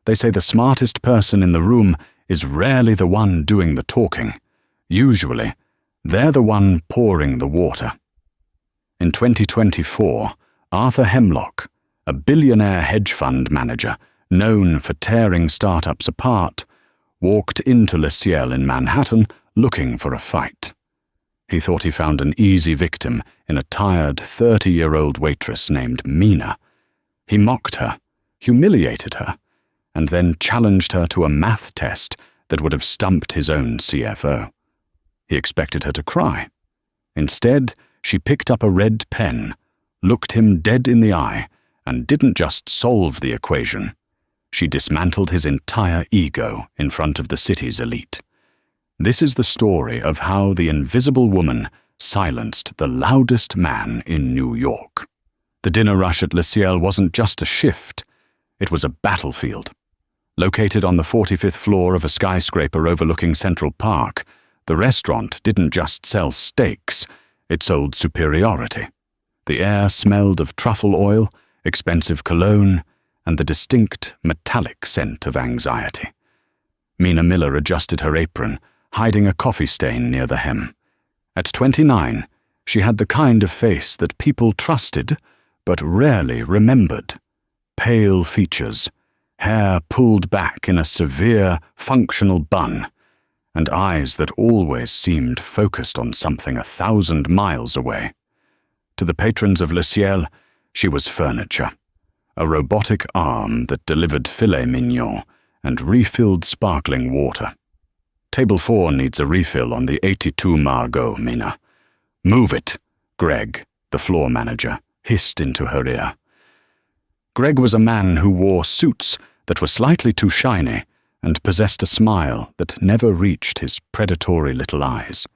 They say the smartest person in the room is rarely the one doing the talking. Usually, they're the one pouring the water. In 2024, Arthur Hemlock, a billionaire hedge fund manager known for tearing startups apart, walked into Le Ciel in Manhattan looking for a fight. He thought he found an easy victim in a tired 30-year-old waitress named Mina. He mocked her, humiliated her, and then challenged her to a math test that would have stumped his own CFO. He expected her to cry. Instead, she picked up a red pen, looked him dead in the eye, and didn't just solve the equation. She dismantled his entire ego in front of the city's elite. This is the story of how the invisible woman silenced the loudest man in New York. The dinner rush at Le Ciel wasn't just a shift, it was a battlefield. Located on the 45th floor of a skyscraper overlooking Central Park, the restaurant didn't just sell steaks, it sold superiority. The air smelled of truffle oil, expensive cologne, and the distinct metallic scent of anxiety. Mina Miller adjusted her apron, hiding a coffee stain near the hem. At 29, she had the kind of face that people trusted, but rarely remembered. Pale features, hair pulled back in a severe, functional bun, and eyes that always seemed focused on something 1,000 miles away. To the patrons of Le Ciel, she was furniture. A robotic arm that delivered filet mignon and refilled sparkling water. Table 4 needs a refill on the 82 Margot, Mina. Move it, Greg, the floor manager, hissed into her ear. Greg was a man who wore suits that were slightly too shiny and possessed a smile that never reached his predatory little eyes.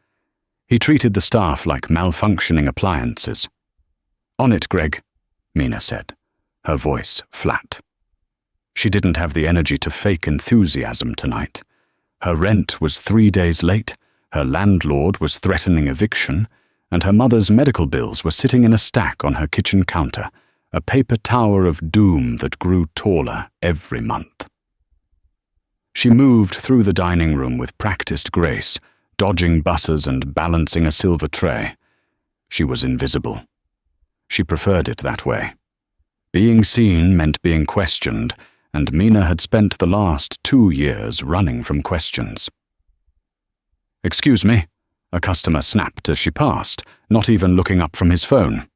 He treated the staff like malfunctioning appliances. On it, Greg, Mina said, her voice flat. She didn't have the energy to fake enthusiasm tonight. Her rent was 3 days late, her landlord was threatening eviction, and her mother's medical bills were sitting in a stack on her kitchen counter, a paper tower of doom that grew taller every month. She moved through the dining room with practiced grace, dodging buses and balancing a silver tray. She was invisible. She preferred it that way. Being seen meant being questioned, and Mina had spent the last 2 years running from questions. "Excuse me," a customer snapped as she passed, not even looking up from his phone.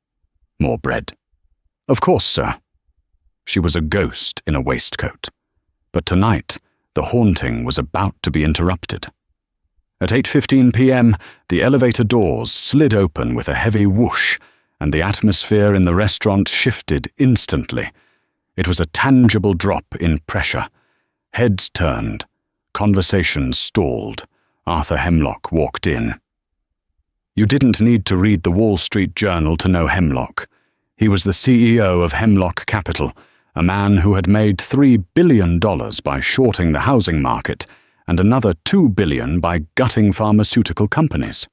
"More bread." "Of course, sir." She was a ghost in a waistcoat. But tonight, the haunting was about to be interrupted. At 8:15 p.m., the elevator doors slid open with a heavy whoosh, and the atmosphere in the restaurant shifted instantly. It was a tangible drop in pressure. Heads turned. Conversations stalled. Arthur Hemlock walked in. You didn't need to read the Wall Street Journal to know Hemlock. He was the CEO of Hemlock Capital, a man who had made $3 billion by shorting the housing market and another $2 billion by gutting pharmaceutical companies.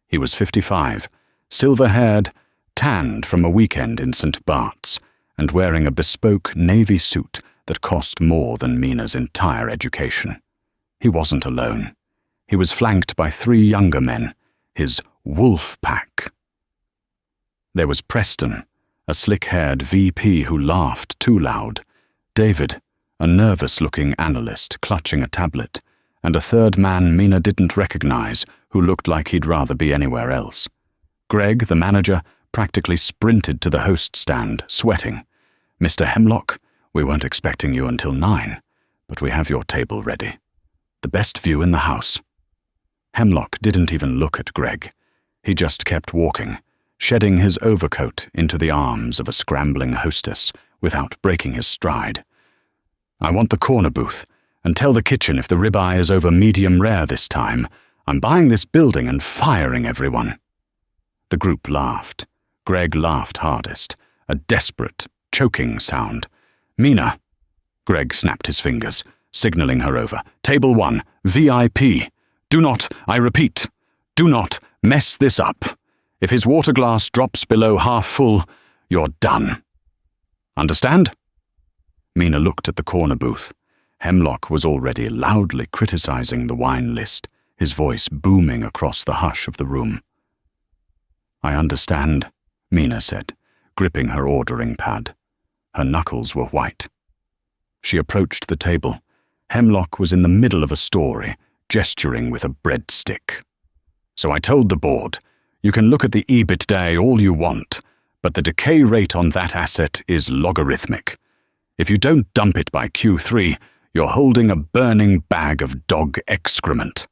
He was 55, silver-haired, tanned from a weekend in St. Bart's, and wearing a bespoke navy suit that cost more than Mina's entire education. He wasn't alone. He was flanked by 3 younger men, his wolf pack. There was Preston, a slick-haired VP who laughed too loud, David, a nervous-looking analyst clutching a tablet, and a third man Mina didn't recognize who looked like he'd rather be anywhere else. Greg, the manager, practically sprinted to the host stand, sweating. "Mr. Hemlock, we weren't expecting you until 9, but we have your table ready. The best view in the house." Hemlock didn't even look at Greg. He just kept walking, shedding his overcoat into the arms of a scrambling hostess without breaking his stride. "I want the corner booth, and tell the kitchen if the ribeye is over medium rare this time. I'm buying this building and firing everyone." The group laughed. Greg laughed hardest, a desperate, choking sound. "Mina!" Greg snapped his fingers, signaling her over. "Table 1, VIP. Do not, I repeat, do not mess this up. If his water glass drops below half full, you're done. Understand?" Mina looked at the corner booth. Hemlock was already loudly criticizing the wine list, his voice booming across the hush of the room. "I understand," Mina said, gripping her ordering pad. Her knuckles were white. She approached the table. Hemlock was in the middle of a story, gesturing with a breadstick. "So I told the board, you can look at the EBITDA all you want, but the decay rate on that asset is logarithmic. If you don't dump it by Q3, you're holding a burning bag of dog excrement."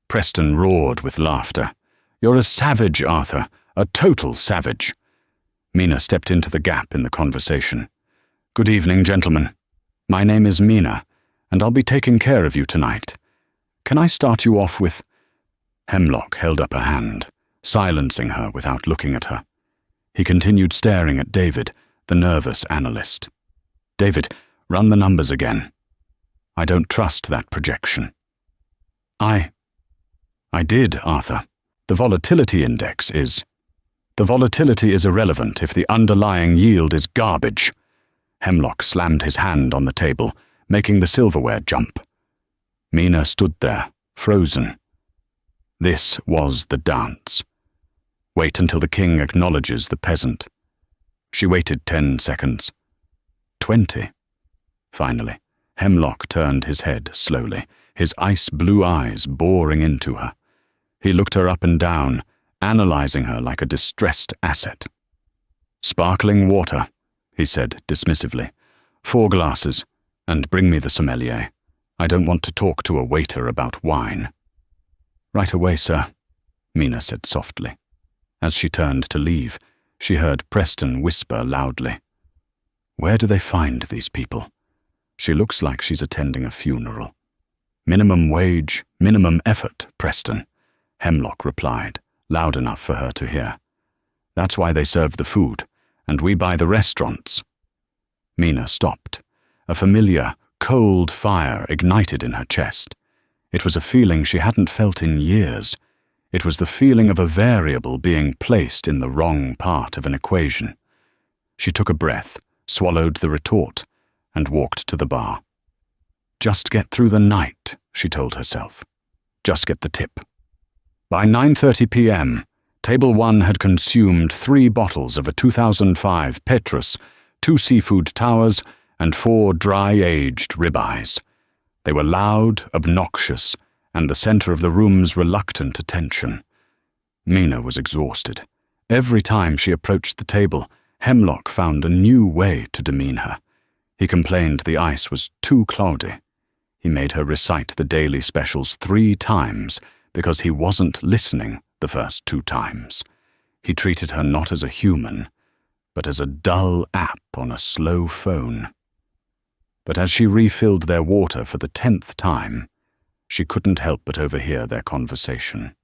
Preston roared with laughter. "You're a savage, Arthur, a total savage." Mina stepped into the gap in the conversation. "Good evening, gentlemen. My name is Mina, and I'll be taking care of you tonight. Can I start you off with—" Hemlock held up a hand, silencing her without looking at her. He continued staring at David, the nervous analyst. "David, run the numbers again. I don't trust that projection." I did, Arthur. The volatility index is... The volatility is irrelevant if the underlying yield is garbage." Hemlock slammed his hand on the table, making the silverware jump. Mina stood there, frozen. This was the dance. Wait until the king acknowledges the peasant. She waited 10 seconds. 20. Finally, Hemlock turned his head slowly, his ice-blue eyes boring into her. He looked her up and down, analyzing her like a distressed asset. "Sparkling water," he said dismissively. "4 glasses, and bring me the sommelier. I don't want to talk to a waiter about wine." "Right away, sir," Mina said softly. As she turned to leave, she heard Preston whisper loudly, "Where do they find these people? She looks like she's attending a funeral." "Minimum wage, minimum effort, Preston," Hemlock replied, loud enough for her to hear. "That's why they serve the food, and we buy the restaurants." Mina stopped. A familiar, cold fire ignited in her chest. It was a feeling she hadn't felt in years. It was the feeling of a variable being placed in the wrong part of an equation. She took a breath, swallowed the retort, and walked to the bar. Just get through the night, she told herself. Just get the tip. By 9:30 p.m., Table 1 had consumed 3 bottles of a 2005 Petrus, 2 seafood towers, and 4 dry-aged ribeyes. They were loud, obnoxious, and the center of the room's reluctant attention. Mina was exhausted. Every time she approached the table, Hemlock found a new way to demean her. He complained the ice was too cloudy. He made her recite the daily specials 3 times because he wasn't listening the first 2 times. He treated her not as a human, but as a dull app on a slow phone. But as she refilled their water for the 10th time, she couldn't help but overhear their conversation.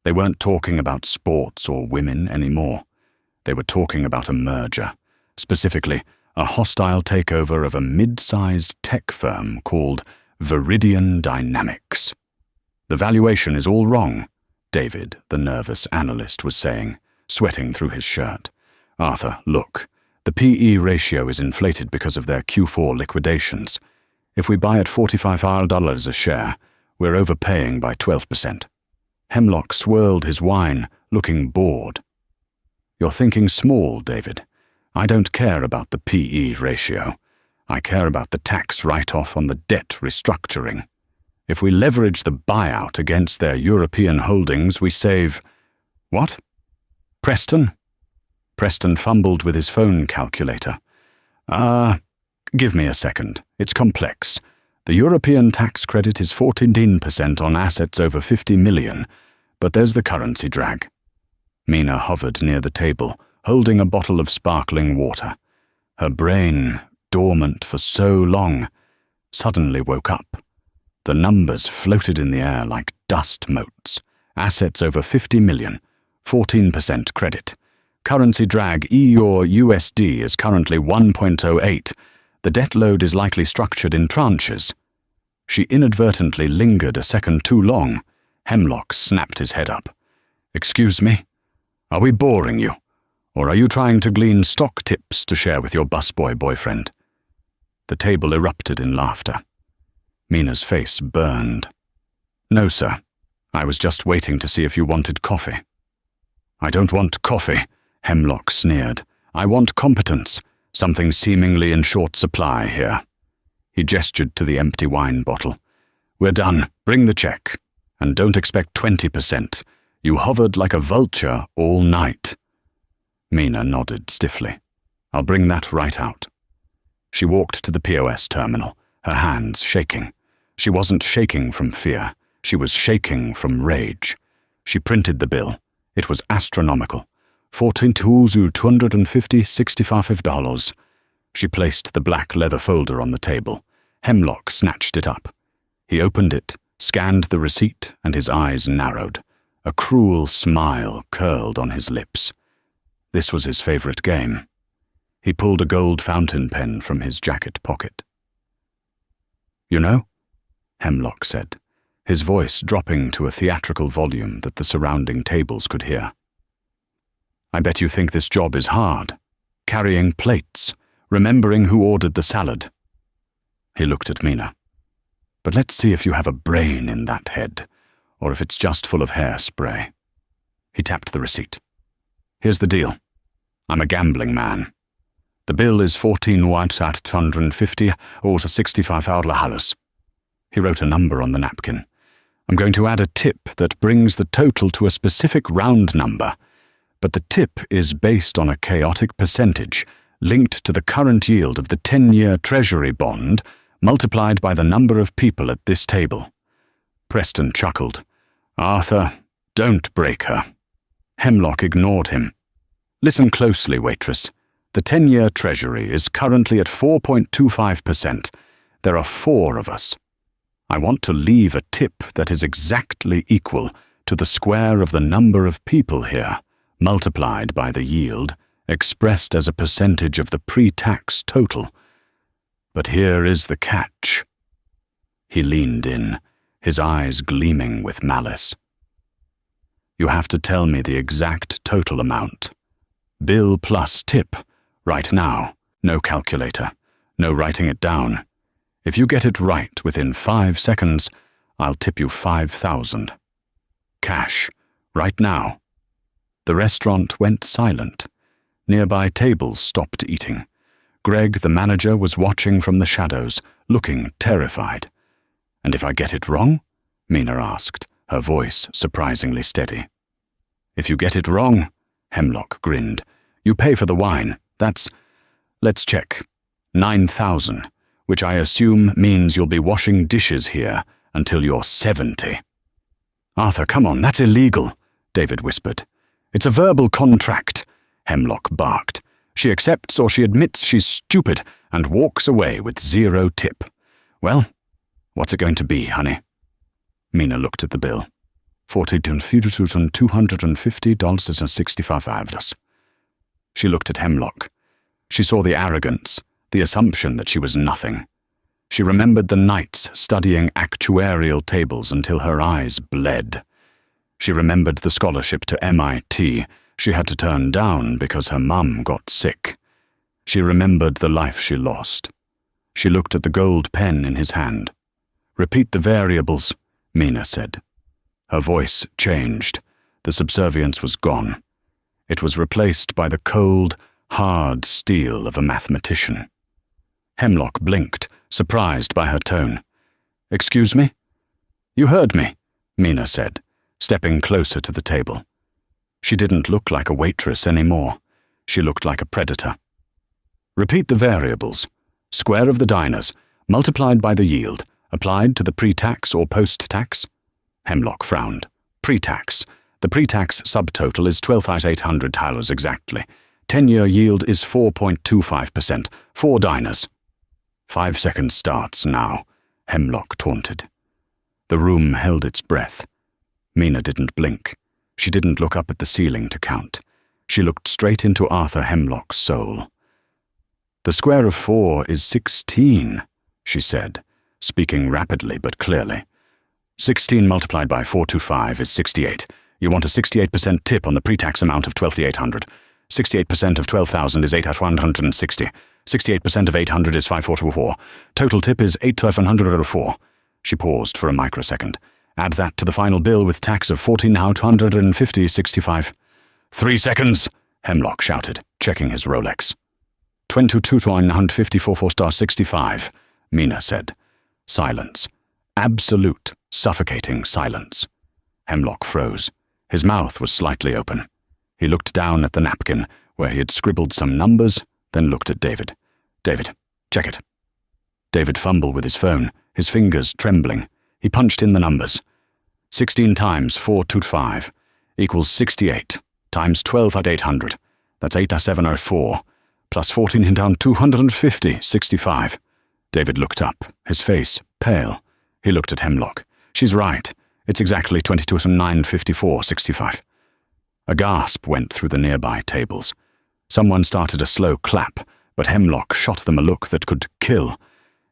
They weren't talking about sports or women anymore. They were talking about a merger, specifically a hostile takeover of a mid-sized tech firm called Viridian Dynamics. "The valuation is all wrong," David, the nervous analyst, was saying, sweating through his shirt. "Arthur, look, the PE ratio is inflated because of their Q4 liquidations. If we buy at $45 a share, we're overpaying by 12%. Hemlock swirled his wine, looking bored. "You're thinking small, David. I don't care about the PE ratio. I care about the tax write-off on the debt restructuring. If we leverage the buyout against their European holdings, we save—" "What? Preston?" Preston fumbled with his phone calculator. Give me a second. It's complex. The European tax credit is 14% on assets over 50 million, but there's the currency drag." Mina hovered near the table, holding a bottle of sparkling water. Her brain, dormant for so long, suddenly woke up. The numbers floated in the air like dust motes. Assets over 50 million, 14% credit. Currency drag EUR USD is currently 1.08. The debt load is likely structured in tranches. She inadvertently lingered a second too long. Hemlock snapped his head up. "Excuse me? Are we boring you? Or are you trying to glean stock tips to share with your busboy boyfriend?" The table erupted in laughter. Mina's face burned. "No, sir. I was just waiting to see if you wanted coffee." "I don't want coffee," Hemlock sneered. "I want competence, something seemingly in short supply here." He gestured to the empty wine bottle. "We're done. Bring the check. And don't expect 20%. You hovered like a vulture all night." Mina nodded stiffly. "I'll bring that right out." She walked to the POS terminal, her hands shaking. She wasn't shaking from fear. She was shaking from rage. She printed the bill. It was astronomical. $14,250.65. She placed the black leather folder on the table. Hemlock snatched it up. He opened it, scanned the receipt, and his eyes narrowed. A cruel smile curled on his lips. This was his favorite game. He pulled a gold fountain pen from his jacket pocket. "You know," Hemlock said, his voice dropping to a theatrical volume that the surrounding tables could hear. "I bet you think this job is hard. Carrying plates, remembering who ordered the salad." He looked at Mina. "But let's see if you have a brain in that head, or if it's just full of hairspray." He tapped the receipt. "Here's the deal. I'm a gambling man. The bill is 14 whites at 250 or 65 $. He wrote a number on the napkin. "I'm going to add a tip that brings the total to a specific round number, but the tip is based on a chaotic percentage linked to the current yield of the 10-year Treasury bond multiplied by the number of people at this table." Preston chuckled. "Arthur, don't break her." Hemlock ignored him. "Listen closely, Waitress. The 10-year Treasury is currently at 4.25%. There are 4 of us. I want to leave a tip that is exactly equal to the square of the number of people here, multiplied by the yield, expressed as a percentage of the pre-tax total. But here is the catch." He leaned in, his eyes gleaming with malice. "You have to tell me the exact total amount. Bill plus tip, right now. No calculator. No writing it down. If you get it right within 5 seconds, I'll tip you 5,000. Cash, right now." The restaurant went silent. Nearby tables stopped eating. Greg, the manager, was watching from the shadows, looking terrified. "And if I get it wrong?" Mina asked, her voice surprisingly steady. "If you get it wrong," Hemlock grinned, "you pay for the wine. That's, let's check, 9,000, which I assume means you'll be washing dishes here until you're 70. "Arthur, come on, that's illegal," David whispered. "It's a verbal contract," Hemlock barked. "She accepts or she admits she's stupid and walks away with 0 tip. Well, what's it going to be, honey?" Mina looked at the bill. $14,250.65. She looked at Hemlock. She saw the arrogance, the assumption that she was nothing. She remembered the nights studying actuarial tables until her eyes bled. She remembered the scholarship to MIT she had to turn down because her mum got sick. She remembered the life she lost. She looked at the gold pen in his hand. "Repeat the variables," Mina said. Her voice changed. The subservience was gone. It was replaced by the cold, hard steel of a mathematician. Hemlock blinked, surprised by her tone. "Excuse me?" "You heard me," Mina said, stepping closer to the table. She didn't look like a waitress anymore. She looked like a predator. "Repeat the variables. Square of the diners, multiplied by the yield, applied to the pre-tax or post-tax?" Hemlock frowned. "Pre-tax. The pre-tax subtotal is $12,800 exactly. 10-year yield is 4.25%. 4 diners. 5 seconds starts now," Hemlock taunted. The room held its breath. Mina didn't blink. She didn't look up at the ceiling to count. She looked straight into Arthur Hemlock's soul. "The square of 4 is 16, she said, speaking rapidly but clearly. 16 multiplied by 425 is 68. You want a 68% tip on the pre-tax amount of $12,800. 68% of 12,000 is 8,160. 68% of 800 is 5,424. Total tip is 8,704. She paused for a microsecond. Add that to the final bill with tax of $14,250.65. 3 seconds, Hemlock shouted, checking his Rolex. 22,954.65, Mina said. Silence. Absolute, suffocating silence. Hemlock froze. His mouth was slightly open. He looked down at the napkin, where he had scribbled some numbers, then looked at David. David, check it. David fumbled with his phone, his fingers trembling. He punched in the numbers. 16 times 425 equals 68 times 12 at 800. That's 8,704. Plus 14 down 250.65. David looked up, his face pale. He looked at Hemlock. She's right. It's exactly 22,954.65. A gasp went through the nearby tables. Someone started a slow clap, but Hemlock shot them a look that could kill.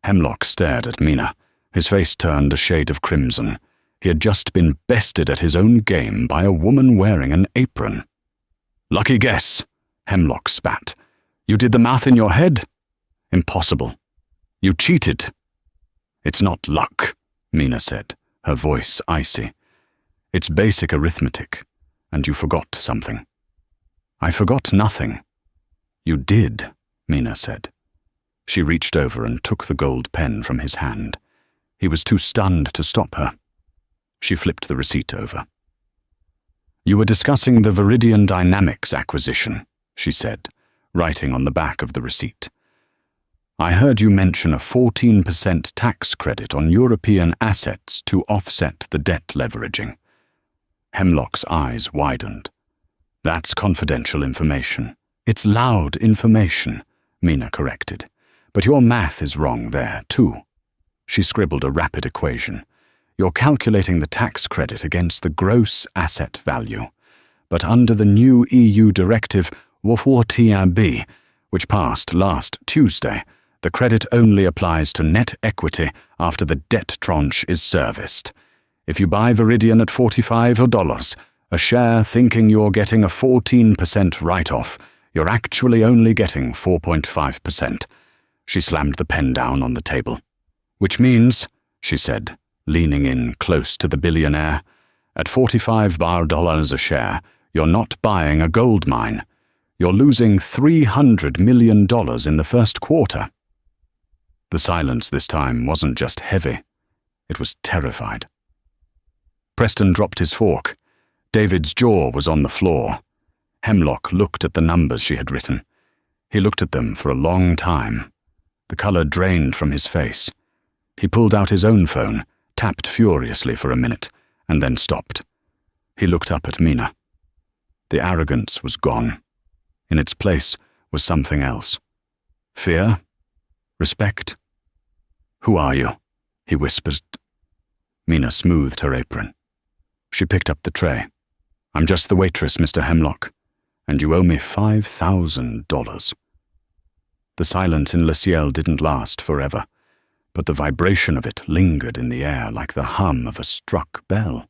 Hemlock stared at Mina. His face turned a shade of crimson. He had just been bested at his own game by a woman wearing an apron. Lucky guess, Hemlock spat. You did the math in your head? Impossible. You cheated. It's not luck, Mina said, her voice icy. It's basic arithmetic, and you forgot something. I forgot nothing. You did, Mina said. She reached over and took the gold pen from his hand. He was too stunned to stop her. She flipped the receipt over. You were discussing the Viridian Dynamics acquisition, she said, writing on the back of the receipt. I heard you mention a 14% tax credit on European assets to offset the debt leveraging. Hemlock's eyes widened. That's confidential information. It's loud information, Mina corrected. But your math is wrong there, too. She scribbled a rapid equation. You're calculating the tax credit against the gross asset value. But under the new EU directive WFOTIB, which passed last Tuesday, the credit only applies to net equity after the debt tranche is serviced. If you buy Viridian at $45 a share thinking you're getting a 14% write-off, you're actually only getting 4.5%. She slammed the pen down on the table. Which means, she said, leaning in close to the billionaire, at $45 a share, you're not buying a gold mine. You're losing $300 million in the first quarter. The silence this time wasn't just heavy. It was terrified. Preston dropped his fork. David's jaw was on the floor. Hemlock looked at the numbers she had written. He looked at them for a long time. The color drained from his face. He pulled out his own phone, tapped furiously for a minute, and then stopped. He looked up at Mina. The arrogance was gone. In its place was something else. Fear? Respect? Who are you? He whispered. Mina smoothed her apron. She picked up the tray. I'm just the waitress, Mr. Hemlock, and you owe me $5,000. The silence in Le Ciel didn't last forever, but the vibration of it lingered in the air like the hum of a struck bell.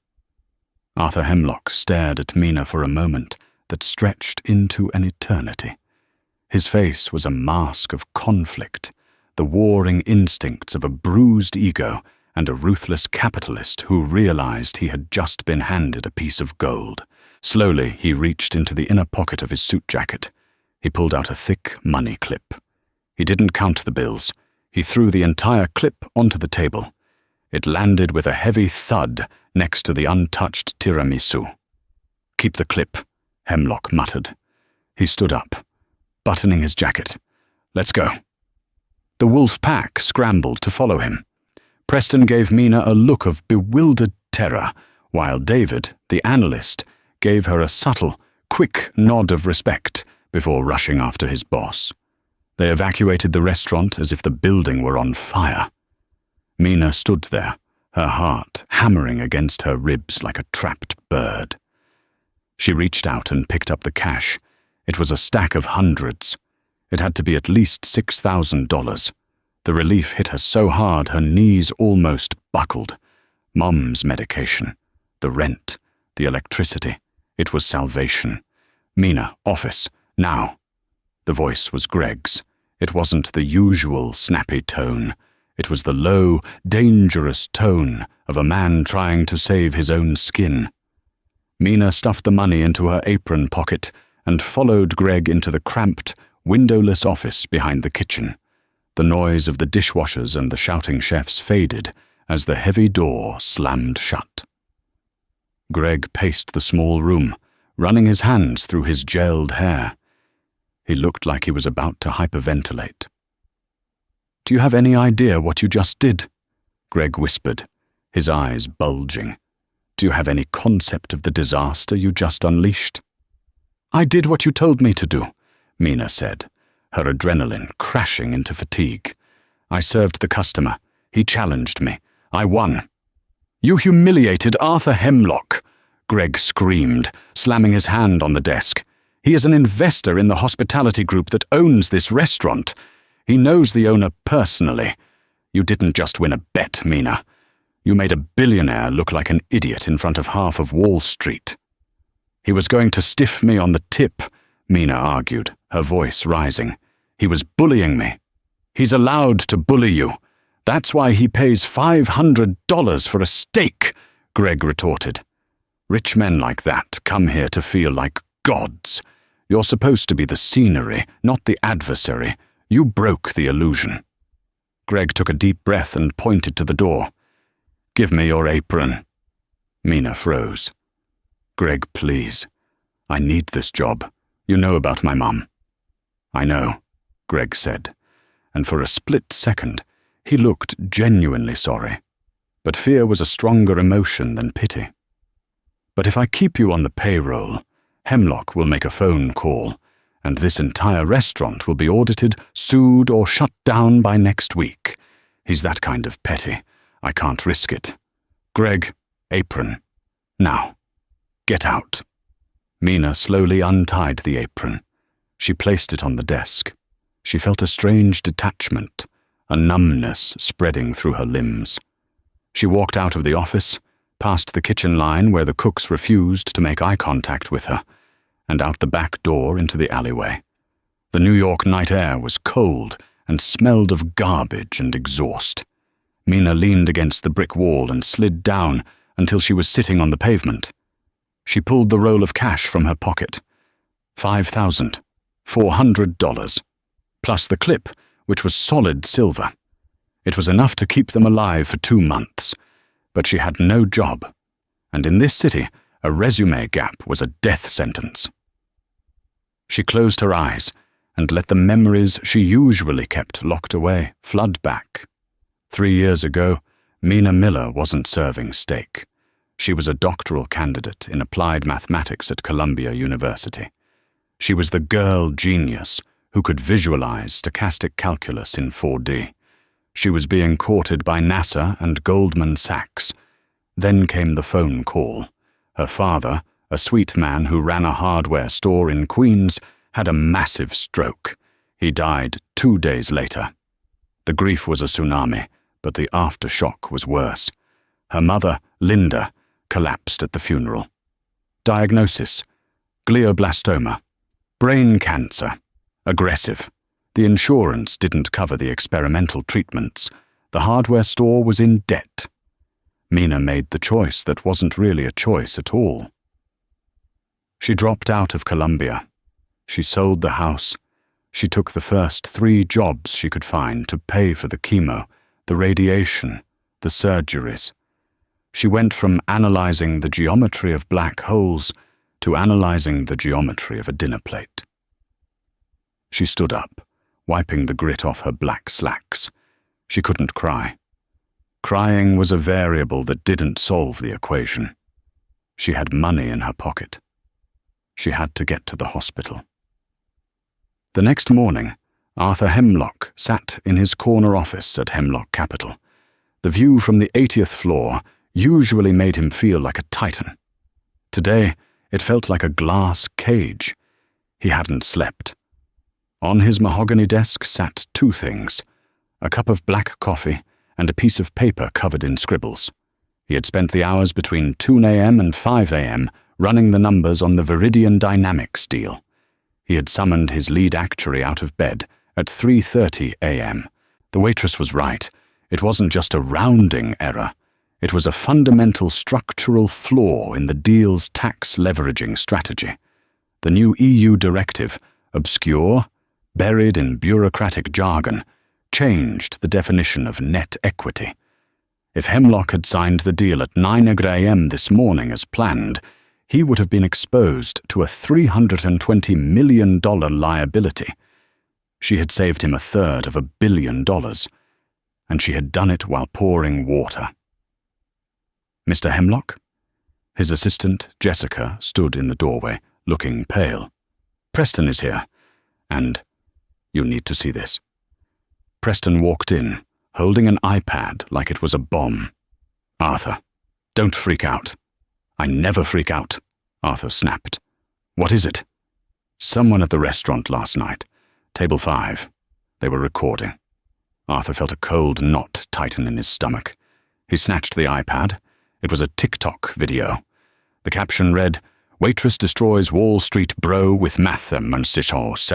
Arthur Hemlock stared at Mina for a moment that stretched into an eternity. His face was a mask of conflict, the warring instincts of a bruised ego and a ruthless capitalist who realized he had just been handed a piece of gold. Slowly, he reached into the inner pocket of his suit jacket. He pulled out a thick money clip. He didn't count the bills. He threw the entire clip onto the table. It landed with a heavy thud next to the untouched tiramisu. Keep the clip, Hemlock muttered. He stood up, buttoning his jacket. Let's go. The wolf pack scrambled to follow him. Preston gave Mina a look of bewildered terror, while David, the analyst, gave her a subtle, quick nod of respect before rushing after his boss. They evacuated the restaurant as if the building were on fire. Mina stood there, her heart hammering against her ribs like a trapped bird. She reached out and picked up the cash. It was a stack of hundreds. It had to be at least $6,000. The relief hit her so hard her knees almost buckled. Mom's medication, the rent, the electricity. It was salvation. Mina, office, now. The voice was Greg's. It wasn't the usual snappy tone. It was the low, dangerous tone of a man trying to save his own skin. Mina stuffed the money into her apron pocket and followed Greg into the cramped, windowless office behind the kitchen. The noise of the dishwashers and the shouting chefs faded as the heavy door slammed shut. Greg paced the small room, running his hands through his gelled hair. He looked like he was about to hyperventilate. "Do you have any idea what you just did?" Greg whispered, his eyes bulging. "Do you have any concept of the disaster you just unleashed?" "I did what you told me to do," Mina said, her adrenaline crashing into fatigue. "I served the customer. He challenged me. I won." "You humiliated Arthur Hemlock," Greg screamed, slamming his hand on the desk. "He is an investor in the hospitality group that owns this restaurant. He knows the owner personally. You didn't just win a bet, Mina. You made a billionaire look like an idiot in front of half of Wall Street." "He was going to stiff me on the tip," Mina argued, her voice rising. "He was bullying me." "He's allowed to bully you. That's why he pays $500 for a steak," Greg retorted. "Rich men like that come here to feel like gods. You're supposed to be the scenery, not the adversary. You broke the illusion." Greg took a deep breath and pointed to the door. "Give me your apron." Mina froze. "Greg, please. I need this job. You know about my mum." "I know," Greg said, and for a split second, he looked genuinely sorry. But fear was a stronger emotion than pity. "But if I keep you on the payroll, Hemlock will make a phone call, and this entire restaurant will be audited, sued, or shut down by next week. He's that kind of petty. I can't risk it. Greg, apron. Now, get out." Mina slowly untied the apron. She placed it on the desk. She felt a strange detachment, a numbness spreading through her limbs. She walked out of the office, past the kitchen line where the cooks refused to make eye contact with her, and out the back door into the alleyway. The New York night air was cold and smelled of garbage and exhaust. Mina leaned against the brick wall and slid down until she was sitting on the pavement. She pulled the roll of cash from her pocket. $5,400, plus the clip, which was solid silver. It was enough to keep them alive for 2 months, but she had no job, and in this city, a resume gap was a death sentence. She closed her eyes and let the memories she usually kept locked away flood back. 3 years ago, Mina Miller wasn't serving steak. She was a doctoral candidate in applied mathematics at Columbia University. She was the girl genius who could visualize stochastic calculus in 4D. She was being courted by NASA and Goldman Sachs. Then came the phone call. Her father, a sweet man who ran a hardware store in Queens, had a massive stroke. He died 2 days later. The grief was a tsunami, but the aftershock was worse. Her mother, Linda, collapsed at the funeral. Diagnosis: glioblastoma, brain cancer, aggressive. The insurance didn't cover the experimental treatments. The hardware store was in debt. Mina made the choice that wasn't really a choice at all. She dropped out of Columbia. She sold the house. She took the first 3 jobs she could find to pay for the chemo, the radiation, the surgeries. She went from analyzing the geometry of black holes to analyzing the geometry of a dinner plate. She stood up, wiping the grit off her black slacks. She couldn't cry. Crying was a variable that didn't solve the equation. She had money in her pocket. She had to get to the hospital. The next morning, Arthur Hemlock sat in his corner office at Hemlock Capital. The view from the 80th floor usually made him feel like a titan. Today, it felt like a glass cage. He hadn't slept. On his mahogany desk sat 2 things: a cup of black coffee and a piece of paper covered in scribbles. He had spent the hours between 2 a.m. and 5 a.m. running the numbers on the Viridian Dynamics deal. He had summoned his lead actuary out of bed at 3:30 a.m. The waitress was right. It wasn't just a rounding error. It was a fundamental structural flaw in the deal's tax leveraging strategy. The new EU directive, obscure, buried in bureaucratic jargon, changed the definition of net equity. If Hemlock had signed the deal at 9 a.m. this morning as planned, he would have been exposed to a $320 million liability. She had saved him $1/3 of $1 billion, and she had done it while pouring water. Mr. Hemlock? His assistant, Jessica, stood in the doorway, looking pale. Preston is here, and you need to see this. Preston walked in, holding an iPad like it was a bomb. Arthur, don't freak out. I never freak out, Arthur snapped. What is it? Someone at the restaurant last night. Table 5. They were recording. Arthur felt a cold knot tighten in his stomach. He snatched the iPad. It was a TikTok video. The caption read, Waitress destroys Wall Street bro with math and sauce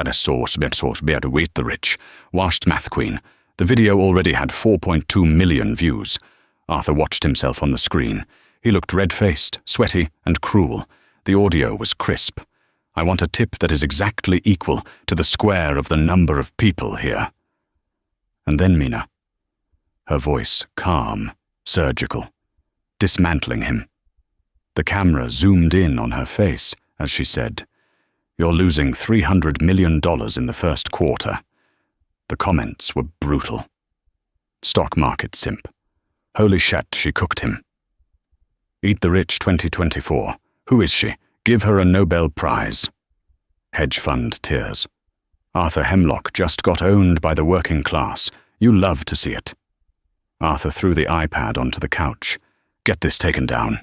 beer to wait the rich. Washed math queen. The video already had 4.2 million views. Arthur watched himself on the screen. He looked red-faced, sweaty, and cruel. The audio was crisp. I want a tip that is exactly equal to the square of the number of people here. And then Mina. Her voice calm, surgical, dismantling him. The camera zoomed in on her face as she said, You're losing $300 million in the first quarter. The comments were brutal. Stock market simp. Holy shit, she cooked him. Eat the Rich 2024. Who is she? Give her a Nobel Prize. Hedge fund tears. Arthur Hemlock just got owned by the working class. You love to see it. Arthur threw the iPad onto the couch. Get this taken down.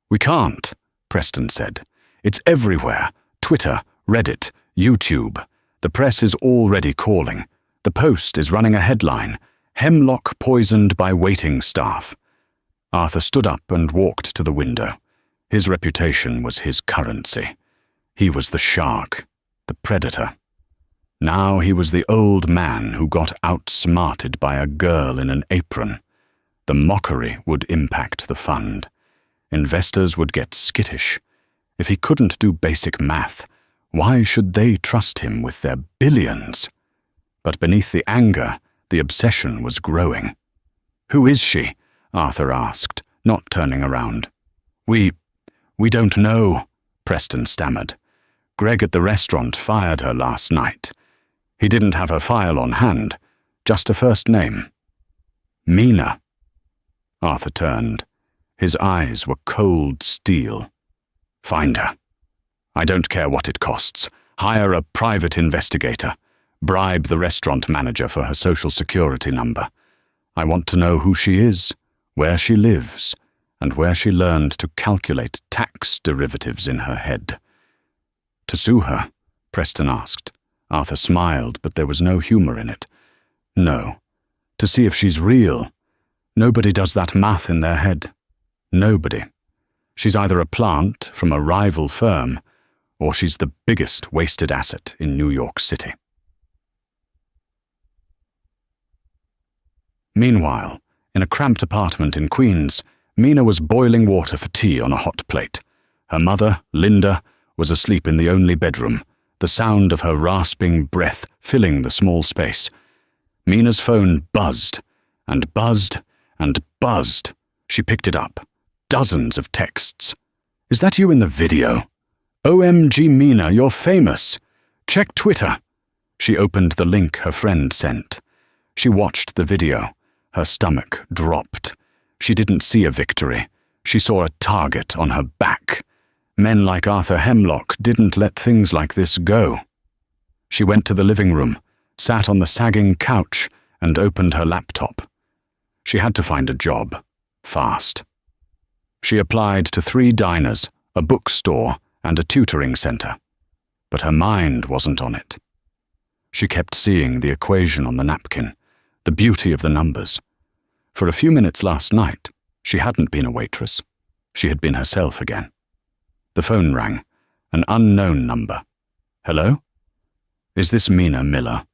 We can't, Preston said. It's everywhere. Twitter, Reddit, YouTube. The press is already calling. The Post is running a headline. Hemlock poisoned by waiting staff. Arthur stood up and walked to the window. His reputation was his currency. He was the shark, the predator. Now he was the old man who got outsmarted by a girl in an apron. The mockery would impact the fund. Investors would get skittish. If he couldn't do basic math, why should they trust him with their billions? But beneath the anger, the obsession was growing. Who is she? Arthur asked, not turning around. We don't know, Preston stammered. Greg at the restaurant fired her last night. He didn't have her file on hand, just a first name. Mina. Arthur turned. His eyes were cold steel. Find her. I don't care what it costs. Hire a private investigator. Bribe the restaurant manager for her social security number. I want to know who she is, where she lives, and where she learned to calculate tax derivatives in her head. To sue her? Preston asked. Arthur smiled, but there was no humor in it. No. To see if she's real. Nobody does that math in their head. Nobody. She's either a plant from a rival firm, or she's the biggest wasted asset in New York City. Meanwhile, in a cramped apartment in Queens, Mina was boiling water for tea on a hot plate. Her mother, Linda, was asleep in the only bedroom, the sound of her rasping breath filling the small space. Mina's phone buzzed, and buzzed, and buzzed. She picked it up. Dozens of texts. Is that you in the video? OMG Mina, you're famous. Check Twitter. She opened the link her friend sent. She watched the video. Her stomach dropped. She didn't see a victory. She saw a target on her back. Men like Arthur Hemlock didn't let things like this go. She went to the living room, sat on the sagging couch, and opened her laptop. She had to find a job. Fast. She applied to 3 diners, a bookstore, and a tutoring center. But her mind wasn't on it. She kept seeing the equation on the napkin, the beauty of the numbers. For a few minutes last night, she hadn't been a waitress. She had been herself again. The phone rang, an unknown number. Hello? Is this Mina Miller?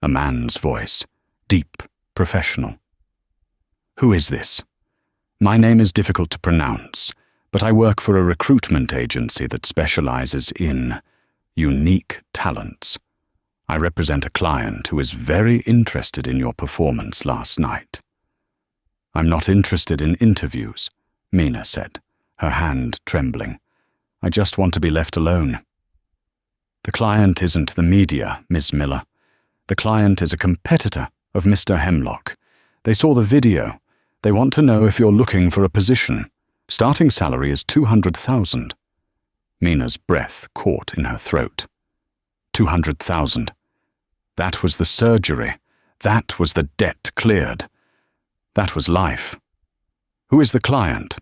A man's voice, deep, professional. Who is this? My name is difficult to pronounce, but I work for a recruitment agency that specializes in unique talents. I represent a client who is very interested in your performance last night. I'm not interested in interviews, Mina said, her hand trembling. I just want to be left alone. The client isn't the media, Miss Miller. The client is a competitor of Mr. Hemlock. They saw the video. They want to know if you're looking for a position. Starting salary is $200,000. Mina's breath caught in her throat. $200,000. That was the surgery. That was the debt cleared. That was life. Who is the client?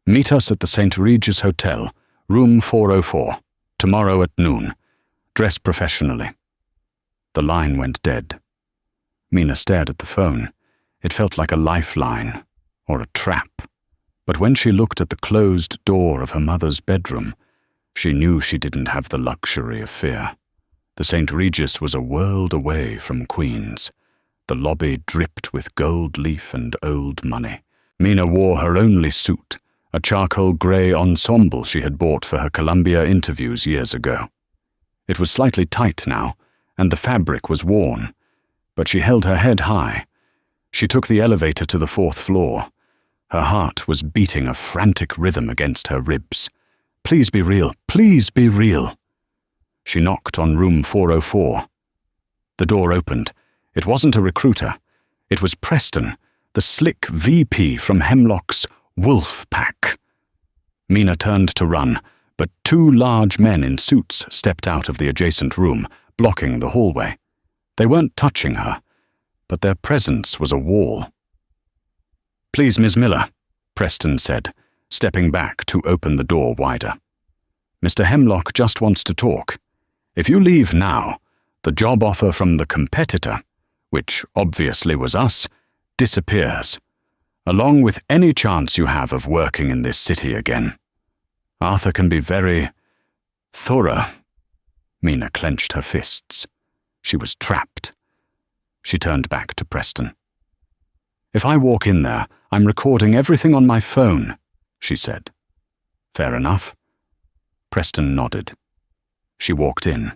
Meet us at the St. Regis Hotel, room 404, tomorrow at noon. Dress professionally. The line went dead. Mina stared at the phone. It felt like a lifeline, or a trap. But when she looked at the closed door of her mother's bedroom, she knew she didn't have the luxury of fear. The St. Regis was a world away from Queens. The lobby dripped with gold leaf and old money. Mina wore her only suit, a charcoal grey ensemble she had bought for her Columbia interviews years ago. It was slightly tight now, and the fabric was worn, but she held her head high. She took the elevator to the 4th floor. Her heart was beating a frantic rhythm against her ribs. Please be real, please be real. She knocked on room 404. The door opened. It wasn't a recruiter. It was Preston, the slick VP from Hemlock's Wolf Pack. Mina turned to run, but 2 large men in suits stepped out of the adjacent room, blocking the hallway. They weren't touching her, but their presence was a wall. Please, Miss Miller, Preston said, stepping back to open the door wider. Mr. Hemlock just wants to talk. If you leave now, the job offer from the competitor, which obviously was us, disappears, along with any chance you have of working in this city again. Arthur can be very thorough. Mina clenched her fists. She was trapped. She turned back to Preston. If I walk in there, I'm recording everything on my phone, she said. Fair enough. Preston nodded. She walked in.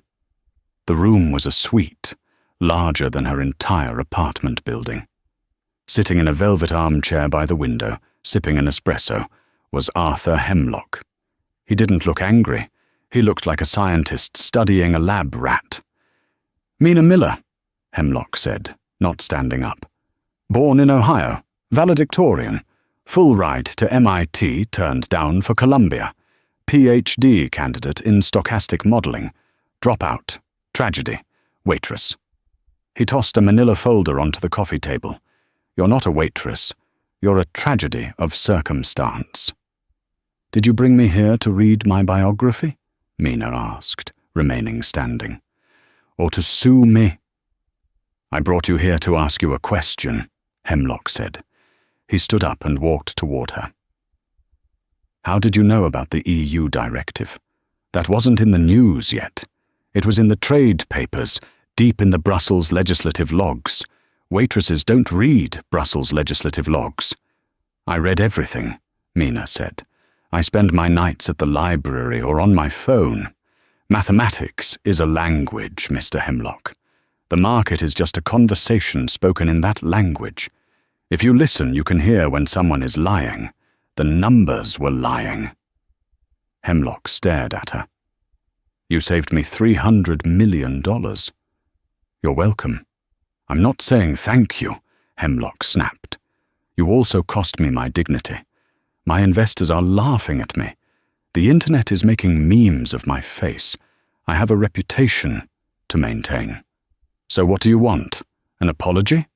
The room was a suite, larger than her entire apartment building. Sitting in a velvet armchair by the window, sipping an espresso, was Arthur Hemlock. He didn't look angry. He looked like a scientist studying a lab rat. Mina Miller, Hemlock said, not standing up. Born in Ohio, valedictorian, full ride to MIT, turned down for Columbia, PhD candidate in stochastic modeling, dropout, tragedy, waitress. He tossed a manila folder onto the coffee table. You're not a waitress. You're a tragedy of circumstance. Did you bring me here to read my biography? Mina asked, remaining standing. Or to sue me? I brought you here to ask you a question, Hemlock said. He stood up and walked toward her. How did you know about the EU directive? That wasn't in the news yet. It was in the trade papers, deep in the Brussels legislative logs. Waitresses don't read Brussels legislative logs. I read everything, Mina said. I spend my nights at the library or on my phone. Mathematics is a language, Mr. Hemlock. The market is just a conversation spoken in that language. If you listen, you can hear when someone is lying. The numbers were lying. Hemlock stared at her. You saved me $300 million. You're welcome. I'm not saying thank you, Hemlock snapped. You also cost me my dignity. My investors are laughing at me. The internet is making memes of my face. I have a reputation to maintain. So what do you want? An apology?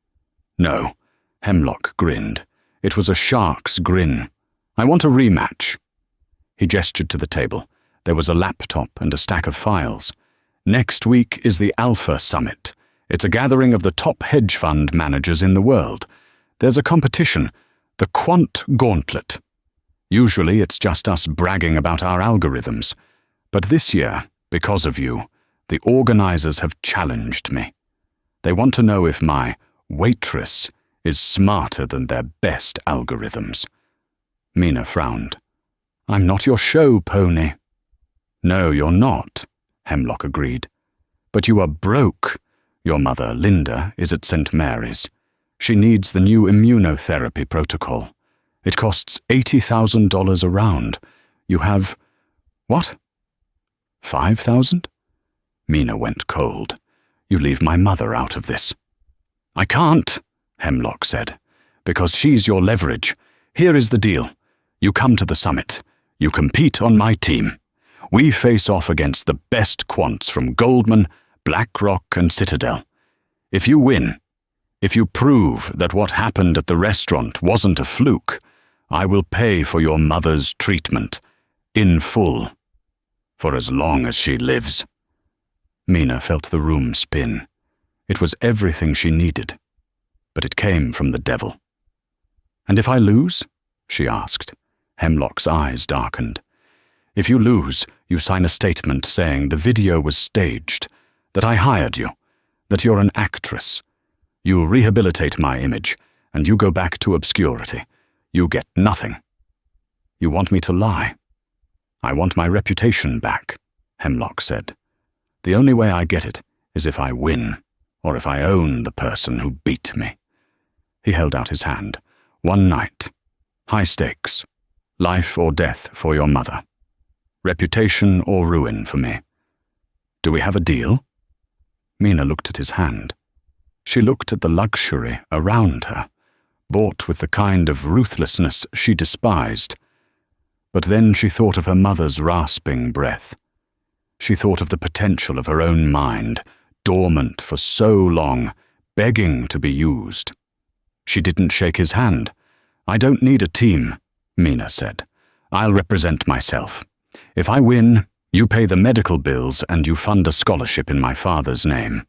No, Hemlock grinned. It was a shark's grin. I want a rematch. He gestured to the table. There was a laptop and a stack of files. Next week is the Alpha Summit. It's a gathering of the top hedge fund managers in the world. There's a competition, the Quant Gauntlet. Usually it's just us bragging about our algorithms. But this year, because of you, the organizers have challenged me. They want to know if my Waitress is smarter than their best algorithms. Mina frowned. I'm not your show pony. No, you're not, Hemlock agreed. But you are broke. Your mother, Linda, is at St. Mary's. She needs the new immunotherapy protocol. It costs $80,000 a round. You have... what? 5,000? Mina went cold. You leave my mother out of this. I can't, Hemlock said, because she's your leverage. Here is the deal. You come to the summit. You compete on my team. We face off against the best quants from Goldman, BlackRock, and Citadel. If you win, if you prove that what happened at the restaurant wasn't a fluke, I will pay for your mother's treatment, in full, for as long as she lives. Mina felt the room spin. It was everything she needed, but it came from the devil. And if I lose? She asked. Hemlock's eyes darkened. If you lose, you sign a statement saying the video was staged, that I hired you, that you're an actress. You rehabilitate my image, and you go back to obscurity. You get nothing. You want me to lie? I want my reputation back, Hemlock said. The only way I get it is if I win, or if I own the person who beat me. He held out his hand. One night. High stakes. Life or death for your mother. Reputation or ruin for me. Do we have a deal? Mina looked at his hand. She looked at the luxury around her, bought with the kind of ruthlessness she despised. But then she thought of her mother's rasping breath. She thought of the potential of her own mind, dormant for so long, begging to be used. She didn't shake his hand. I don't need a team, Mina said. I'll represent myself. If I win, you pay the medical bills and you fund a scholarship in my father's name.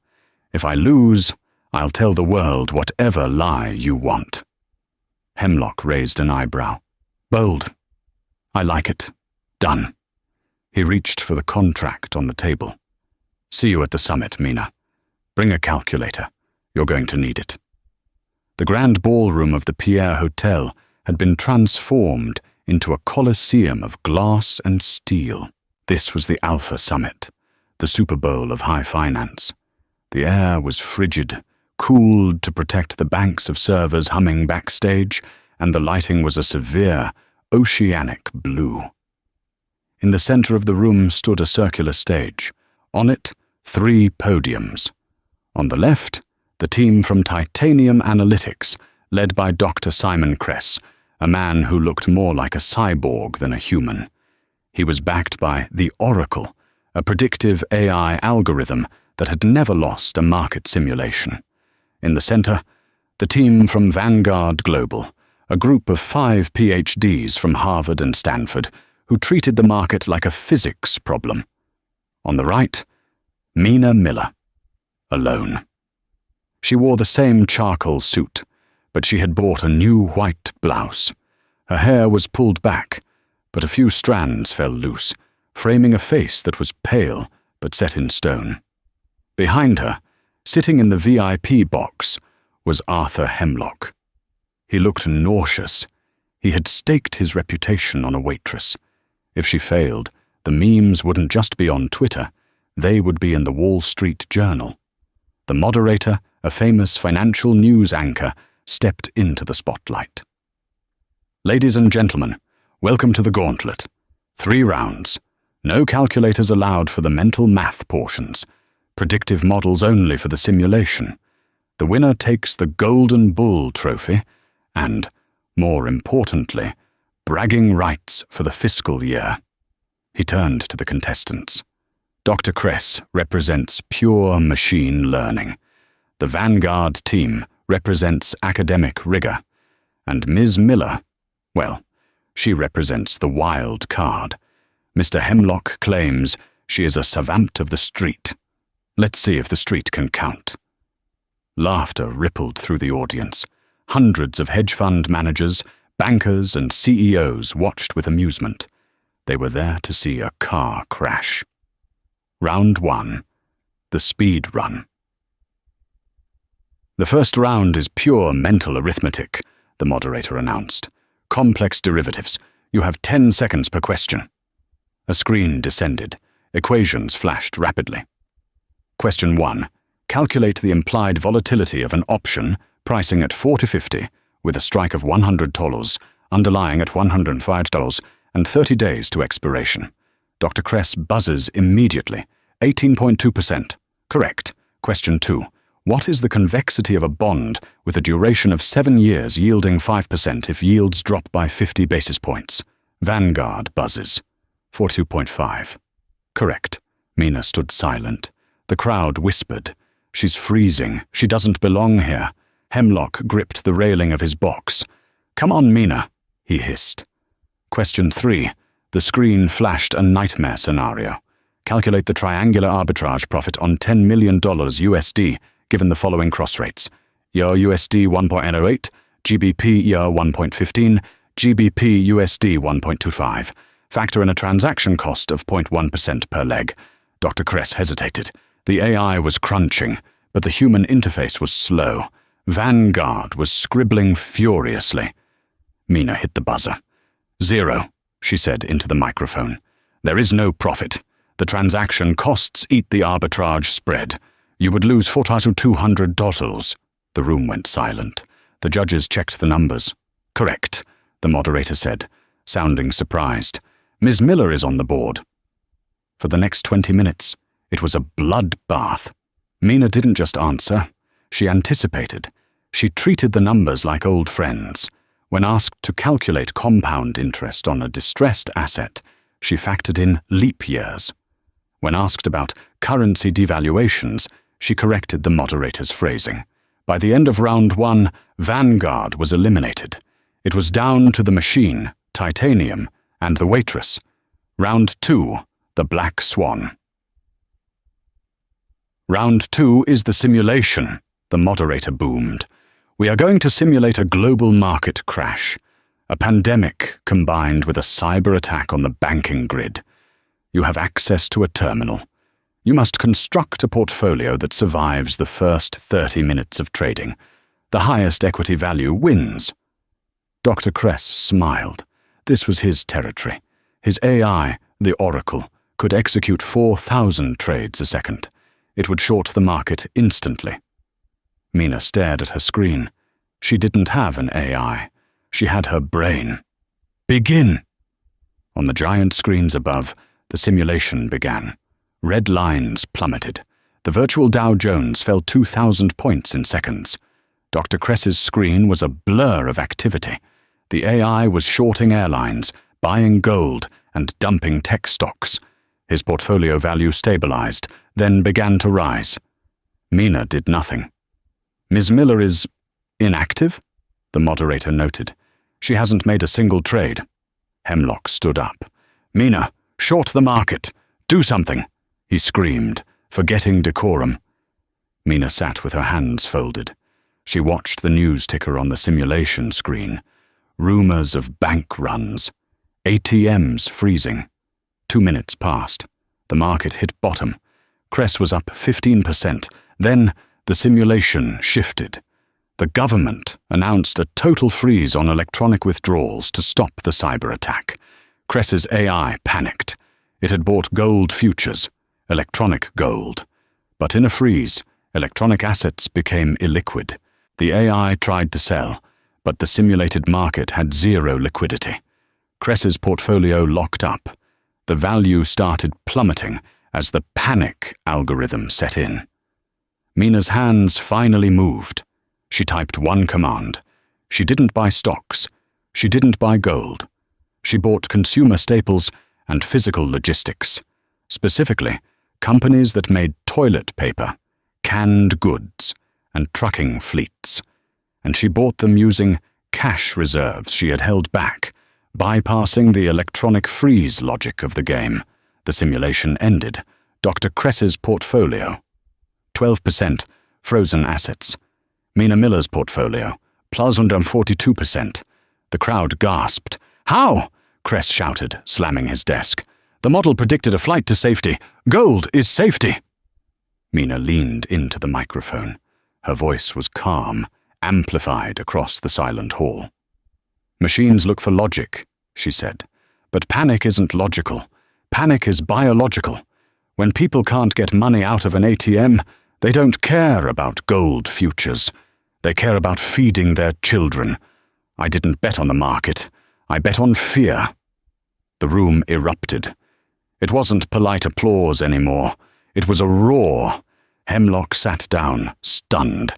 If I lose, I'll tell the world whatever lie you want. Hemlock raised an eyebrow. Bold. I like it. Done. He reached for the contract on the table. See you at the summit, Mina. Bring a calculator. You're going to need it. The grand ballroom of the Pierre Hotel had been transformed into a coliseum of glass and steel. This was the Alpha Summit, the Super Bowl of high finance. The air was frigid, cooled to protect the banks of servers humming backstage, and the lighting was a severe, oceanic blue. In the center of the room stood a circular stage. On it, 3 podiums. On the left, the team from Titanium Analytics, led by Dr. Simon Kress, a man who looked more like a cyborg than a human. He was backed by the Oracle, a predictive AI algorithm that had never lost a market simulation. In the center, the team from Vanguard Global, a group of 5 PhDs from Harvard and Stanford, who treated the market like a physics problem. On the right, Mina Miller, alone. She wore the same charcoal suit, but she had bought a new white blouse. Her hair was pulled back, but a few strands fell loose, framing a face that was pale but set in stone. Behind her, sitting in the VIP box, was Arthur Hemlock. He looked nauseous. He had staked his reputation on a waitress. If she failed, the memes wouldn't just be on Twitter, they would be in the Wall Street Journal. The moderator, a famous financial news anchor, stepped into the spotlight. Ladies and gentlemen, welcome to the gauntlet. 3 rounds. No calculators allowed for the mental math portions. Predictive models only for the simulation. The winner takes the Golden Bull Trophy and, more importantly, bragging rights for the fiscal year. He turned to the contestants. Dr. Kress represents pure machine learning. The Vanguard team represents academic rigor. And Ms. Miller, well, she represents the wild card. Mr. Hemlock claims she is a savant of the street. Let's see if the street can count. Laughter rippled through the audience. Hundreds of hedge fund managers, bankers, and CEOs watched with amusement. They were there to see a car crash. Round 1. The speed run. The first round is pure mental arithmetic, the moderator announced. Complex derivatives. You have 10 seconds per question. A screen descended. Equations flashed rapidly. Question 1. Calculate the implied volatility of an option pricing at 40.50 with a strike of $100, underlying at $105, and 30 days to expiration. Dr. Kress buzzes immediately. 18.2%. Correct. Question 2. What is the convexity of a bond with a duration of 7 years yielding 5% if yields drop by 50 basis points? Vanguard buzzes. 42.5. Correct. Mina stood silent. The crowd whispered. She's freezing. She doesn't belong here. Hemlock gripped the railing of his box. Come on, Mina, he hissed. Question 3. The screen flashed a nightmare scenario. Calculate the triangular arbitrage profit on $10 million USD given the following cross rates. EUR USD 1.08, GBP EUR 1.15, GBP USD 1.25. Factor in a transaction cost of 0.1% per leg. Dr. Kress hesitated. The AI was crunching, but the human interface was slow. Vanguard was scribbling furiously. Mina hit the buzzer. 0, she said into the microphone. There is no profit. The transaction costs eat the arbitrage spread. You would lose $4,200. The room went silent. The judges checked the numbers. Correct, the moderator said, sounding surprised. Ms. Miller is on the board. For the next 20 minutes, it was a bloodbath. Mina didn't just answer. She anticipated. She treated the numbers like old friends. When asked to calculate compound interest on a distressed asset, she factored in leap years. When asked about currency devaluations, she corrected the moderator's phrasing. By the end of round 1, Vanguard was eliminated. It was down to the machine, Titanium, and the Waitress. Round 2, the Black Swan. Round 2 is the simulation, the moderator boomed. We are going to simulate a global market crash, a pandemic combined with a cyber attack on the banking grid. You have access to a terminal. You must construct a portfolio that survives the first 30 minutes of trading. The highest equity value wins. Dr. Kress smiled. This was his territory. His AI, the Oracle, could execute 4,000 trades a second. It would short the market instantly. Mina stared at her screen. She didn't have an AI. She had her brain. Begin! On the giant screens above, the simulation began. Red lines plummeted. The virtual Dow Jones fell 2,000 points in seconds. Dr. Kress's screen was a blur of activity. The AI was shorting airlines, buying gold, and dumping tech stocks. His portfolio value stabilized, then began to rise. Mina did nothing. Ms. Miller is inactive? The moderator noted. She hasn't made a single trade. Hemlock stood up. Mina, short the market. Do something, he screamed, forgetting decorum. Mina sat with her hands folded. She watched the news ticker on the simulation screen. Rumors of bank runs. ATMs freezing. 2 minutes passed. The market hit bottom. Kress was up 15%. Then the simulation shifted. The government announced a total freeze on electronic withdrawals to stop the cyber attack. Kress's AI panicked. It had bought gold futures, electronic gold. But in a freeze, electronic assets became illiquid. The AI tried to sell, but the simulated market had zero liquidity. Kress's portfolio locked up. The value started plummeting as the panic algorithm set in. Mina's hands finally moved. She typed one command. She didn't buy stocks. She didn't buy gold. She bought consumer staples and physical logistics. Specifically, companies that made toilet paper, canned goods, and trucking fleets. And she bought them using cash reserves she had held back, bypassing the electronic freeze logic of the game. The simulation ended. Dr. Kress's portfolio. 12% frozen assets. Mina Miller's portfolio, plus 142%. The crowd gasped. How? Kress shouted, slamming his desk. The model predicted a flight to safety. Gold is safety. Mina leaned into the microphone. Her voice was calm, amplified across the silent hall. "Machines look for logic," she said. "But panic isn't logical. Panic is biological. When people can't get money out of an ATM, they don't care about gold futures. They care about feeding their children. I didn't bet on the market. I bet on fear." The room erupted. It wasn't polite applause anymore. It was a roar. Hemlock sat down, stunned.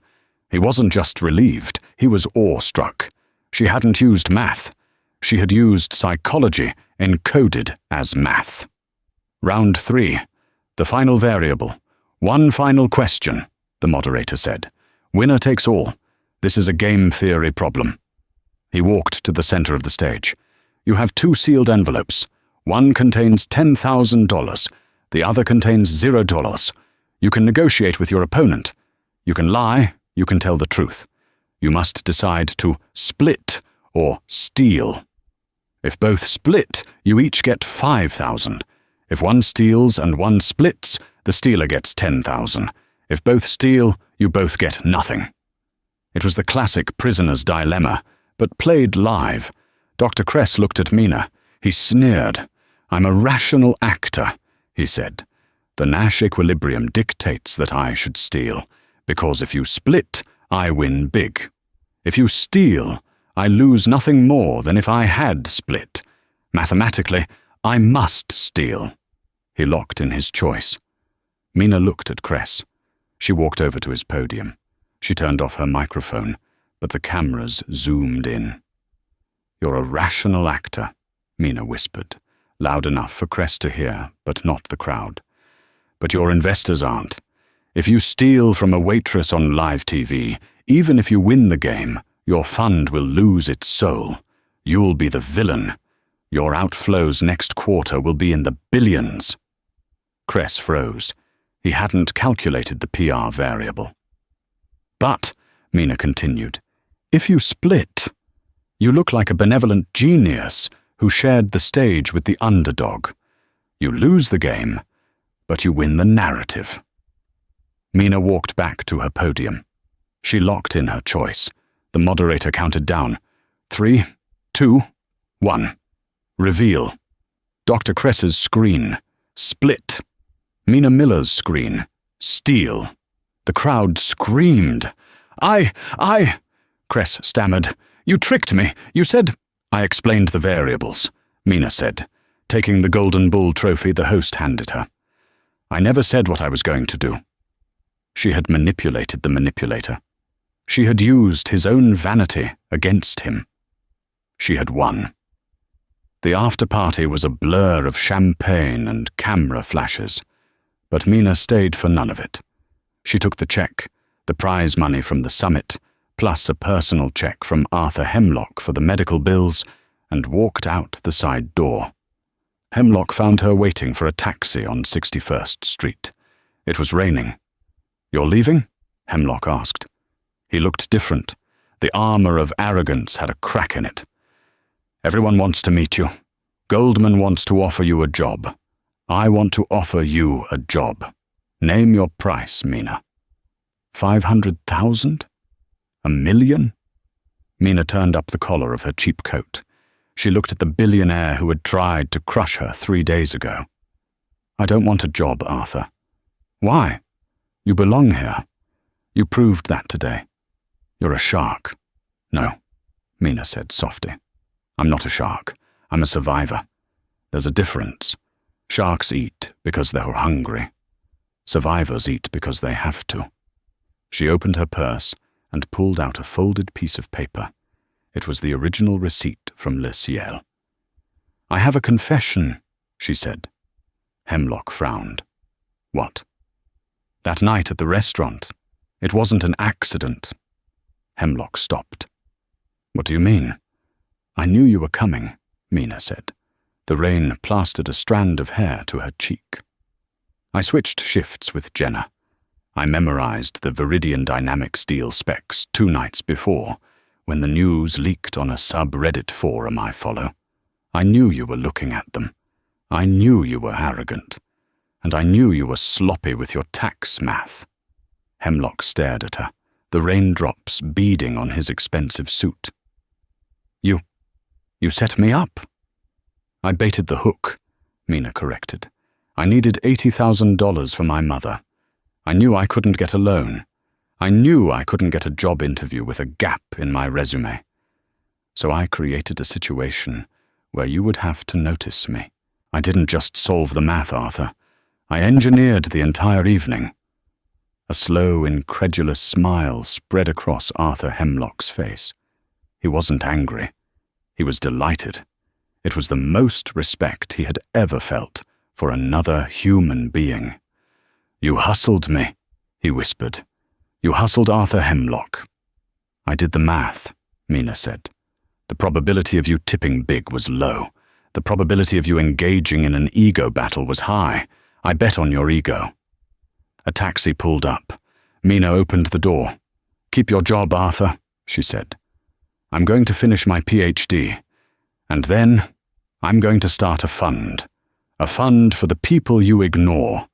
He wasn't just relieved, he was awestruck. She hadn't used math. She had used psychology, encoded as math. "Round 3. The final variable. One final question," the moderator said. "Winner takes all. This is a game theory problem." He walked to the center of the stage. "You have 2 sealed envelopes. One contains $10,000. The other contains $0. You can negotiate with your opponent. You can lie, you can tell the truth. You must decide to split or steal. If both split, you each get $5,000. If one steals and one splits, the stealer gets $10,000. If both steal, you both get nothing." It was the classic prisoner's dilemma, but played live. Dr. Kress looked at Mina. He sneered. "I'm a rational actor," he said. "The Nash equilibrium dictates that I should steal, because if you split, I win big. If you steal, I lose nothing more than if I had split. Mathematically, I must steal." He locked in his choice. Mina looked at Kress. She walked over to his podium. She turned off her microphone, but the cameras zoomed in. "You're a rational actor," Mina whispered, loud enough for Kress to hear, but not the crowd. "But your investors aren't. If you steal from a waitress on live TV, even if you win the game, your fund will lose its soul. You'll be the villain. Your outflows next quarter will be in the billions." Kress froze. He hadn't calculated the PR variable. "But," Mina continued, "if you split, you look like a benevolent genius who shared the stage with the underdog. You lose the game, but you win the narrative." Mina walked back to her podium. She locked in her choice. The moderator counted down. 3, 2, 1. Reveal. Dr. Kress's screen. Split. Mina Miller's screen. Steal. The crowd screamed. I, Kress stammered. "You tricked me. You said—" "I explained the variables," Mina said, taking the Golden Bull trophy the host handed her. "I never said what I was going to do." She had manipulated the manipulator. She had used his own vanity against him. She had won. The after-party was a blur of champagne and camera flashes, but Mina stayed for none of it. She took the check, the prize money from the summit, plus a personal check from Arthur Hemlock for the medical bills, and walked out the side door. Hemlock found her waiting for a taxi on 61st Street. It was raining. "You're leaving?" Hemlock asked. He looked different. The armor of arrogance had a crack in it. "Everyone wants to meet you. Goldman wants to offer you a job. I want to offer you a job. Name your price, Mina." 500,000? $1 million? Mina turned up the collar of her cheap coat. She looked at the billionaire who had tried to crush her 3 days ago. "I don't want a job, Arthur." "Why? You belong here. You proved that today. You're a shark." "No," Mina said softly. "I'm not a shark. I'm a survivor. There's a difference. Sharks eat because they're hungry. Survivors eat because they have to." She opened her purse and pulled out a folded piece of paper. It was the original receipt from Le Ciel. "I have a confession," she said. Hemlock frowned. "What?" "That night at the restaurant. It wasn't an accident." Hemlock stopped. "What do you mean?" "I knew you were coming," Mina said. The rain plastered a strand of hair to her cheek. "I switched shifts with Jenna. I memorized the Viridian Dynamic Steel specs 2 nights before, when the news leaked on a subreddit forum I follow. I knew you were looking at them. I knew you were arrogant. And I knew you were sloppy with your tax math." Hemlock stared at her, the raindrops beading on his expensive suit. You set me up." "I baited the hook," Mina corrected. "I needed $80,000 for my mother. I knew I couldn't get a loan. I knew I couldn't get a job interview with a gap in my resume. So I created a situation where you would have to notice me. I didn't just solve the math, Arthur. I engineered the entire evening." A slow, incredulous smile spread across Arthur Hemlock's face. He wasn't angry. He was delighted. It was the most respect he had ever felt for another human being. "You hustled me," he whispered. "You hustled Arthur Hemlock." "I did the math," Mina said. "The probability of you tipping big was low. The probability of you engaging in an ego battle was high. I bet on your ego." A taxi pulled up. Mina opened the door. "Keep your job, Arthur," she said. "I'm going to finish my PhD. And then I'm going to start a fund. A fund for the people you ignore.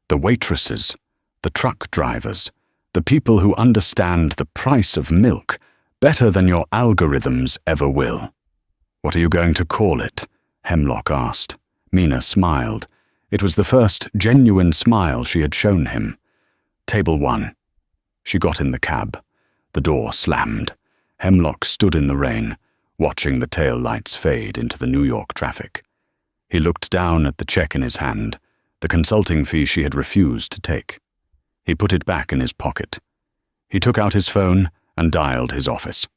The waitresses, the truck drivers, the people who understand the price of milk better than your algorithms ever will." "What are you going to call it?" Hemlock asked. Mina smiled. It was the first genuine smile she had shown him. "Table 1. She got in the cab. The door slammed. Hemlock stood in the rain, watching the tail lights fade into the New York traffic. He looked down at the check in his hand, the consulting fee she had refused to take. He put it back in his pocket. He took out his phone and dialed his office.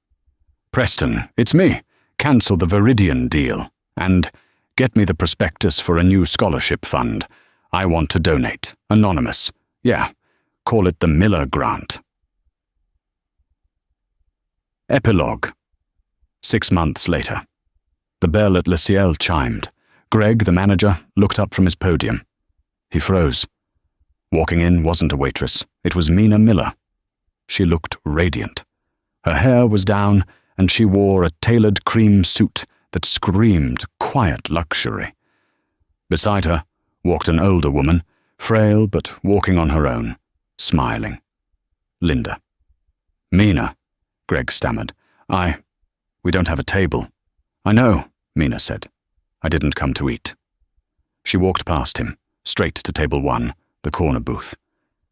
"Preston, it's me. Cancel the Viridian deal. And get me the prospectus for a new scholarship fund. I want to donate. Anonymous. Yeah, call it the Miller Grant." Epilogue. 6 months later. The bell at Le Ciel chimed. Greg, the manager, looked up from his podium. He froze. Walking in wasn't a waitress. It was Mina Miller. She looked radiant. Her hair was down, and she wore a tailored cream suit that screamed quiet luxury. Beside her walked an older woman, frail but walking on her own, smiling. Linda. "Mina," Greg stammered. We don't have a table." "I know," Mina said. "I didn't come to eat." She walked past him, straight to table 1, the corner booth.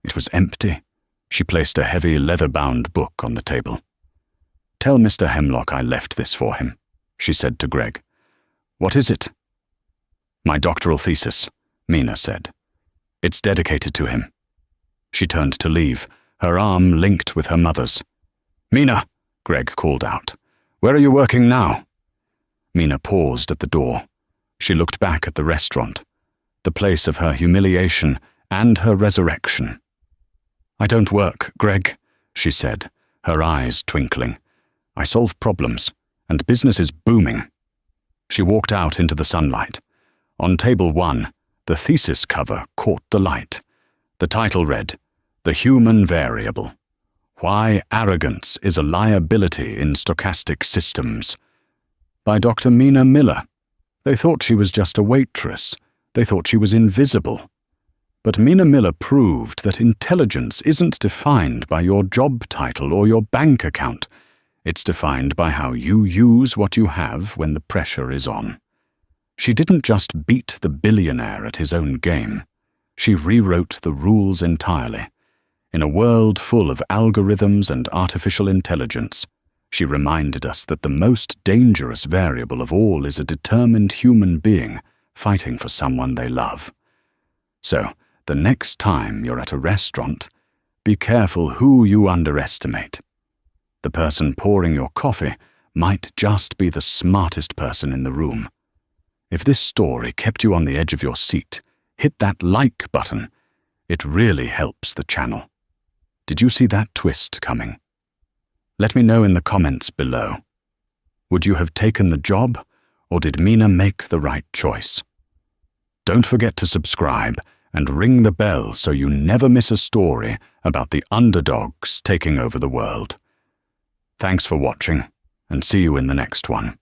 It was empty. She placed a heavy leather-bound book on the table. "Tell Mr. Hemlock I left this for him," she said to Greg. "What is it?" "My doctoral thesis," Mina said. "It's dedicated to him." She turned to leave, her arm linked with her mother's. "Mina," Greg called out. "Where are you working now?" Mina paused at the door. She looked back at the restaurant, the place of her humiliation and her resurrection. "I don't work, Greg," she said, her eyes twinkling. "I solve problems, and business is booming." She walked out into the sunlight. On table 1, the thesis cover caught the light. The title read, "The Human Variable. Why Arrogance is a Liability in Stochastic Systems," by Dr. Mina Miller. They thought she was just a waitress. They thought she was invisible. But Mina Miller proved that intelligence isn't defined by your job title or your bank account. It's defined by how you use what you have when the pressure is on. She didn't just beat the billionaire at his own game. She rewrote the rules entirely. In a world full of algorithms and artificial intelligence, she reminded us that the most dangerous variable of all is a determined human being fighting for someone they love. So, the next time you're at a restaurant, be careful who you underestimate. The person pouring your coffee might just be the smartest person in the room. If this story kept you on the edge of your seat, hit that like button. It really helps the channel. Did you see that twist coming? Let me know in the comments below. Would you have taken the job, or did Mina make the right choice? Don't forget to subscribe and ring the bell so you never miss a story about the underdogs taking over the world. Thanks for watching, and see you in the next one.